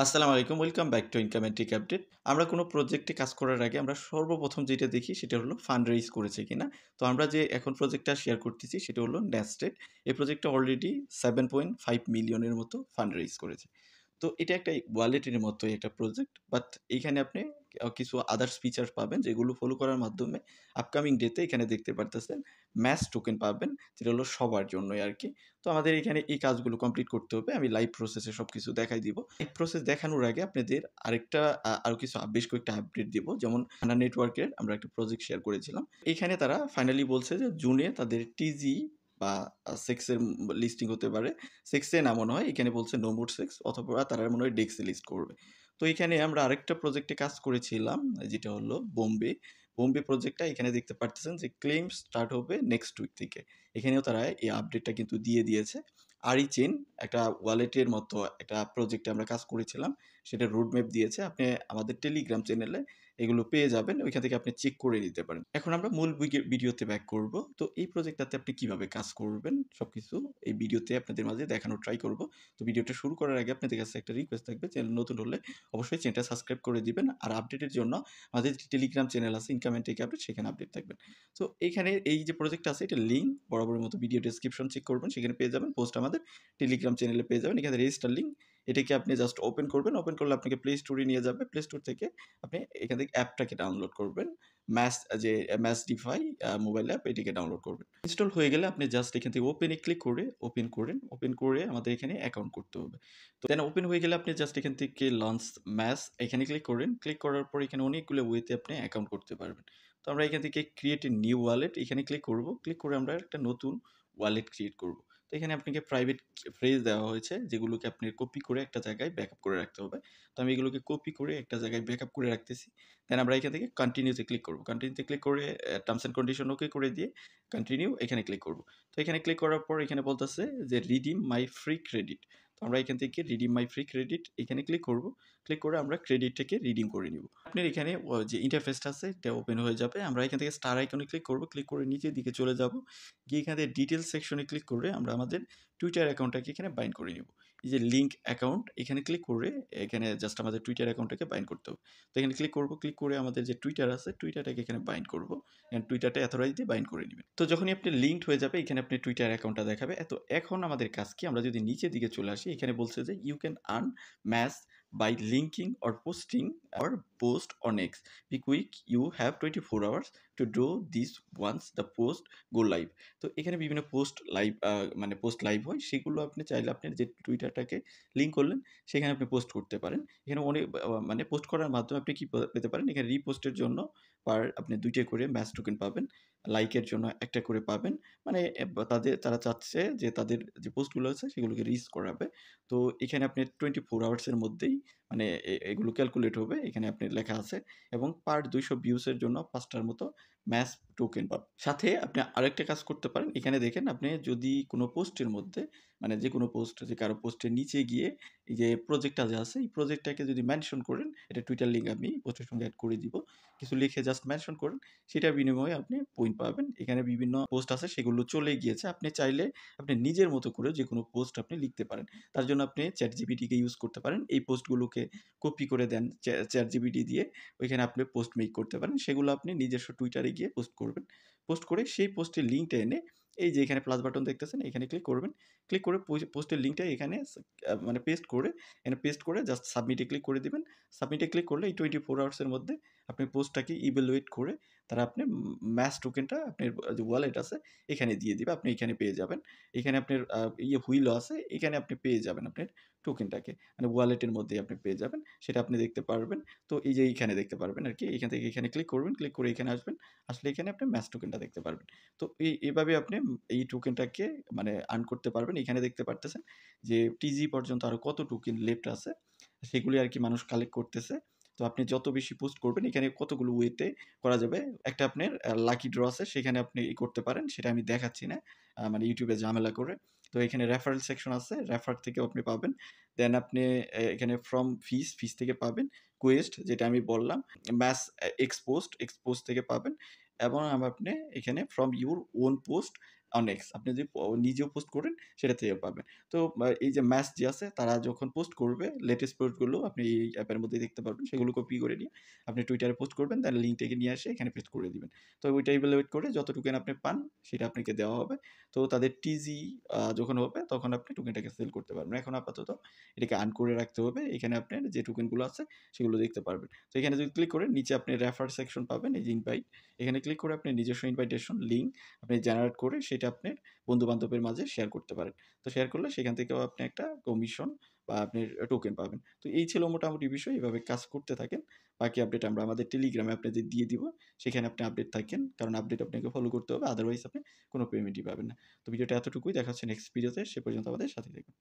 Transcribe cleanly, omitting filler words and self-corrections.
আসসালামু আলাইকুম। Welcome back to income and take update. আমরা কোনো প্রজেক্টে কাজ করার আগে আমরা সর্বপ্রথম যেটা দেখি সেটা হলো ফান্ড রেইজ করেছে কিনা। তো আমরা যে এখন প্রজেক্টটা শেয়ার করতেছি সেটা হলো নেস্টেড। এই প্রজেক্টটা অলরেডি 7.5 মিলিয়নের মতো ফান্ড রেইজ করেছে। তো এটা একটা ওয়ালেটের মতোই একটা প্রজেক্ট। বাট এইখানে আপনি কিছু আদার্স ফিচার্স পাবেন যেগুলো ফলো করার মাধ্যমে আপকামিং ডেতে এখানে দেখতে পারতেছেন ম্যাচ টোকেন পাবেন, যেটা হলো সবার জন্যই আরকি। তো আমাদের এখানে এই কাজগুলো কমপ্লিট করতে হবে। আমি লাইভ প্রসেসে সবকিছু দেখাই দিব। এই প্রসেস দেখানোর আগে আপনাদের আরেকটা আরো কিছু বেশ কয়েকটা আপডেট দিব। যেমন হানা নেটওয়ার্কের আমরা একটা প্রজেক্ট শেয়ার করেছিলাম। এখানে তারা ফাইনালি বলছে যে জুনে তাদের টিজি বা সেক্সের লিস্টিং হতে পারে। সেক্সে না মনে হয়, এখানে বলছে নো মোর সেক্স, অথবা তারা মনে হয় ডেক্সে লিস্ট করবে। তো এখানে আমরা আরেকটা প্রজেক্টে কাজ করেছিলাম যেটা হলো বোম্বে। বোম্বে প্রজেক্টটা এখানে দেখতে পারতেছেন যে ক্লেম স্টার্ট হবে নেক্সট উইক থেকে। এখানেও তারা এই আপডেটটা কিন্তু দিয়ে দিয়েছে। আরি চেইন একটা ওয়ালেটের মতো একটা প্রজেক্টে আমরা কাজ করেছিলাম। সেটার রোড ম্যাপ দিয়েছে। আপনি আমাদের টেলিগ্রাম চ্যানেলে এগুলো পেয়ে যাবেন। ওইখান থেকে আপনি চেক করে নিতে পারেন। এখন আমরা মূল ভিডিওতে ব্যাক করব। তো এই প্রজেক্টটাতে আপনি কিভাবে কাজ করবেন সবকিছু এই ভিডিওতে আপনাদের মাঝে দেখানোর ট্রাই করব। তো ভিডিওটা শুরু করার আগে আপনাদের কাছে একটা রিকোয়েস্ট থাকবে, চ্যানেল নতুন হলে অবশ্যই চ্যানেলটা সাবস্ক্রাইব করে দিবেন। আর আপডেটের জন্য আমাদের যে টেলিগ্রাম চ্যানেল আছে ইনকাম অ্যান্ড টেক আপডেট, সেখানে আপডেট থাকবেন। তো এইখানে এই যে প্রজেক্ট আছে এটার লিঙ্ক বরাবরের মতো ভিডিও ডেসক্রিপশন চেক করবেন, সেখানে পেয়ে যাবেন। পোস্ট আমাদের টেলিগ্রাম চ্যানেলে পেয়ে যাবেন। এখানে রেজিস্টার লিঙ্ক, এটাকে আপনি জাস্ট ওপেন করবেন। ওপেন করলে আপনাকে প্লে স্টোরে নিয়ে যাবে। প্লে স্টোর থেকে আপনি এখান থেকে অ্যাপটাকে ডাউনলোড করবেন। ম্যাচ ডিফাই মোবাইল অ্যাপ, এটিকে ডাউনলোড করবেন। ইনস্টল হয়ে গেলে আপনি জাস্ট এখান থেকে ওপেনে ক্লিক করে ওপেন করেন। ওপেন করে আমাদের এখানে অ্যাকাউন্ট করতে হবে। তো দেন ওপেন হয়ে গেলে আপনি জাস্ট এখান থেকে লঞ্চ ম্যাচ এখানে ক্লিক করেন। ক্লিক করার পর এখানে অনেকগুলো ওয়েতে আপনি অ্যাকাউন্ট করতে পারবেন। তো আমরা এখান থেকে ক্রিয়েট এ নিউ ওয়ালেট এখানে ক্লিক করব। ক্লিক করে আমরা একটা নতুন ওয়ালেট ক্রিয়েট করব। তো এখানে আপনাকে প্রাইভেট ফ্রেজ দেওয়া হয়েছে যেগুলোকে আপনি কপি করে একটা জায়গায় ব্যাকআপ করে রাখতে হবে। তো আমি এগুলোকে কপি করে একটা জায়গায় ব্যাকআপ করে রাখতেছি। দেন আমরা এখান থেকে কন্টিনিউতে ক্লিক করব। কন্টিনিউতে ক্লিক করে টার্মস অ্যান্ড কন্ডিশন ওকে করে দিয়ে কন্টিনিউ এখানে ক্লিক করব। তো এখানে ক্লিক করার পর এখানে বলতেছে যে রিডিম মাই ফ্রি ক্রেডিট। তো আমরা এখান থেকে রিডিম মাই ফ্রি ক্রেডিট এখানে ক্লিক করব। ক্লিক করে আমরা ক্রেডিটটাকে রিডিম করে নিব। আপনার এখানে যে ইন্টারফেসটা আছে এটা ওপেন হয়ে যাবে। আমরা এখান থেকে স্টার আইকনে ক্লিক করব। ক্লিক করে নিচের দিকে চলে যাব। গিয়ে এখান থেকে ডিটেইলস সেকশনে ক্লিক করে আমরা আমাদের টুইটার অ্যাকাউন্টটাকে এখানে বাইন্ড করে নিব। এই যে লিঙ্ক অ্যাকাউন্ট এখানে ক্লিক করে এখানে জাস্ট আমাদের টুইটার অ্যাকাউন্টটাকে বাইন্ড করতে হবে। তো এখানে ক্লিক করব। ক্লিক করে আমাদের যে টুইটার আছে টুইটারটাকে এখানে বাইন্ড করব। টুইটারটা এথরাইজ দিয়ে বাইন্ড করে নিবেন। তো যখনই আপনি লিঙ্কড হয়ে যাবে এখানে আপনি টুইটার অ্যাকাউন্টটা দেখাবে। তো এখন আমাদের কাজ কি? আমরা যদি নিচের দিকে চলে আসি, এখানে বলছে যে you can earn much by linking or posting or post on X. Be quick, you have 24 hours to do this once the post go live. তো এখানে বিভিন্ন পোস্ট লাইভ মানে পোস্ট লাইভ হয়, সেগুলো আপনি চাইলে আপনার যে টুইটারটাকে লিঙ্ক করলেন সেখানে আপনি পোস্ট করতে পারেন। এখানে অনেক মানে পোস্ট করার মাধ্যমে আপনি কি পেতে পারেন, এখানে রিপোস্টের জন্য আপনি ২ টা করে ম্যাচ টোকেন পাবেন। লাইকের জন্য ১ টা করে পাবেন। মানে তারা চাচ্ছে যে তাদের যে পোস্টগুলো আছে সেগুলোকে রিচ করাবে। তো এখানে আপনি 24 আওয়ার্সের মধ্যেই মানে এগুলো ক্যালকুলেট হবে। এখানে আপনি লেখা আছে এবং পার ২০০ ভিউসের জন্য ৫ টার মতো ম্যাচ টোকেন পাবেন। সাথে আপনি আরেকটা কাজ করতে পারেন। এখানে দেখেন আপনি যদি কোনো পোস্টের মধ্যে মানে যেকোনো পোস্ট যে কারো পোস্টের নিচে গিয়ে এই যে প্রজেক্টটা যে আছে এই প্রজেক্টটাকে যদি মেনশন করেন, এটা টুইটার লিঙ্ক আমি পোস্টের সঙ্গে এড করে দিব। কিছু লিখে জাস্ট মেনশন করেন, সেটার বিনিময়ে আপনি পয়েন্ট পাবেন। এখানে বিভিন্ন পোস্ট আছে সেগুলো চলে গিয়েছে। আপনি চাইলে আপনি নিজের মতো করে যেকোনো পোস্ট আপনি লিখতে পারেন। তার জন্য আপনি ChatGPT-কে ইউজ করতে পারেন। এই পোস্টগুলোকে কপি করে দেন ChatGPT দিয়ে ওইখানে আপনি পোস্ট মেক করতে পারেন। সেগুলো আপনি নিজস্ব টুইটারে গিয়ে পোস্ট করবেন। পোস্ট করে সেই পোস্টের লিঙ্কটা এনে এই যে এখানে প্লাস বাটন দেখতেছেন এখানে ক্লিক করবেন। ক্লিক করে পোস্টের লিঙ্কটা এখানে মানে পেস্ট করে এখানে পেস্ট করে জাস্ট সাবমিটে ক্লিক করে দিবেন। সাবমিটে ক্লিক করলে এই 24 আওয়ার্স এর মধ্যে আপনি পোস্টটাকে ইভ্যালুয়েট করে তারা আপনি ম্যাচ টোকেনটা আপনার যে ওয়ালেট আছে এখানে দিয়ে দিবে। আপনি এখানে পেয়ে যাবেন। এখানে আপনার হুইলও আছে, এখানে আপনি পেয়ে যাবেন আপনার টোকেনটাকে। মানে ওয়ালেটের মধ্যেই আপনি পেয়ে যাবেন। সেটা আপনি দেখতে পারবেন। তো এই যে এইখানে দেখতে পারবেন আরকি। এখান থেকে এখানে ক্লিক করবেন। ক্লিক করে এখানে আসবেন। আসলে এখানে আপনি ম্যাচ টোকেনটা দেখতে পারবেন। তো এভাবে আপনি এই টোকেনটাকে মানে আর্ন করতে পারবেন। এখানে দেখতে পারতেছেন যে টিজি পর্যন্ত আরো কত টোকেন লেফট আছে। সেগুলি আরকি মানুষ কালেক্ট করতেছে। তো আপনি যত বেশি পোস্ট করবেন এখানে কতগুলো ওয়েতে করা যাবে। একটা আপনার লাকি ড্র আছে সেখানে আপনি করতে পারেন। সেটা আমি দেখাচ্ছি না। মানে YouTube এ ঝামেলা করে। তো এখানে রেফারেল সেকশন আছে। রেফার থেকেও আপনি পাবেন। দেন আপনি এখানে ফ্রম ফিস থেকে পাবেন। কোয়েস্ট যেটা আমি বললাম। ম্যাস এক্সপোস্ট থেকে পাবেন এবং আপনি এখানে from your own post on x আপনি যদি নিজেও পোস্ট করেন সেটা থেকেও পাবেন। তো এই যে ম্যাচ যে আছে তারা যখন পোস্ট করবে লেটেস্ট পোস্টগুলো আপনি এই অ্যাপের মধ্যেই দেখতে পারবেন। সেগুলো কপি করে নিয়ে আপনি টুইটারে পোস্ট করবেন, দেন লিঙ্কটাকে নিয়ে এসে এখানে পেস্ট করে দিবেন। তো ওইটা ইভালুয়েট করে যত টোকেন আপনি পান সেটা আপনাকে দেওয়া হবে। তো তাদের টিজি যখন হবে তখন আপনি টোকেনটাকে সেল করতে পারবেন। এখন আপাতত এটাকে আর্ন করে রাখতে হবে। এখানে আপনার যে টোকেনগুলো আছে সেগুলো দেখতে পারবেন। তো এখানে যদি ক্লিক করেন নিচে আপনি রেফার সেকশন পাবেন, এই যে ইনভাইট। এখানে ক্লিক করে আপনি নিজস্ব ইনভাইটেশন লিঙ্ক আপনি জেনারেট করে সেটা আপনার বন্ধু-বান্ধবের মাঝে শেয়ার করতে পারেন। তো শেয়ার করলে সেখান থেকেও আপনি একটা কমিশন বা আপনি টোকেন পাবেন। তো এই ছিল মোটামুটি বিষয়। এভাবে কাজ করতে থাকেন। বাকি আপডেট আমরা আমাদের টেলিগ্রামে আপনাদের দিয়ে দিব। সেখানে আপনি আপডেট থাকেন। কারণ আপডেট আপনাকে ফলো করতে হবে। আদারওয়াইজ আপনি কোনো পেমেন্টই পাবেন না। তো ভিডিওটা এতটুকুই। দেখা হচ্ছে নেক্সট ভিডিওতে। সে পর্যন্ত আমাদের সাথে থাকুন।